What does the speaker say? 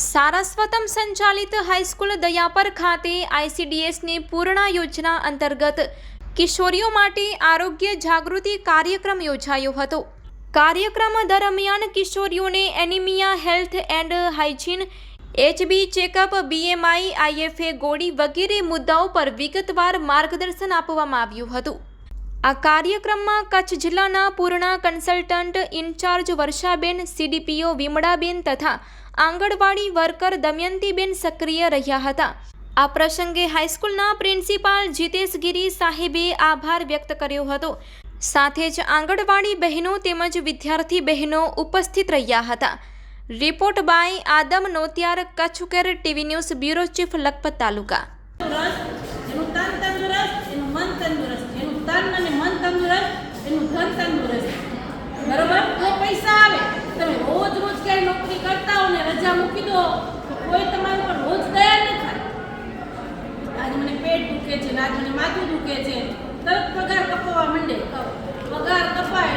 સારસ્વતમ સંચાલિત હાઈસ્કૂલ દયાપર ખાતે આઈસીડીએસની પૂર્ણા યોજના અંતર્ગત કિશોરીઓ માટે આરોગ્ય જાગૃતિ કાર્યક્રમ યોજાયો હતો। કાર્યક્રમ દરમિયાન કિશોરીઓને anaemia, health and hygiene, HB checkup, BMI, IFA ગોળી વગેરે મુદ્દાઓ પર વિગતવાર માર્ગદર્શન આપવામાં આવ્યું હતું। આ કાર્યક્રમમાં કચ્છ જિલ્લાના પૂર્ણા કન્સલ્ટન્ટ ઇન્ચાર્જ વર્ષાબેન, સીડીપીઓ વિમળાબેન તથા આંગણવાડી વર્કર દમયંતીબેન સક્રિય રહ્યા હતા। આ પ્રસંગે હાઈસ્કૂલના પ્રિન્સિપાલ જીતેશ ગિરી સાહેબે આભાર વ્યક્ત કર્યો હતો। સાથે જ આંગણવાડી બહેનો તેમજ વિદ્યાર્થી બહેનો ઉપસ્થિત રહ્યા હતા। Report by Adam Notiyar, Kutch care TV news, bureau chief, Lakhpat taluka. બરોબર, તો પૈસા આવે। તમે રોજ રોજ ક્યાંય નોકરી કરતા હો ને રજા મૂકી દો તો કોઈ તમારા પર રોજ દયા ન થાય। આજે મને પેટ દુખે છે, આજે મને માથું દુખે છે, તરત પગાર કપાવવા માંડે। પગાર કપાય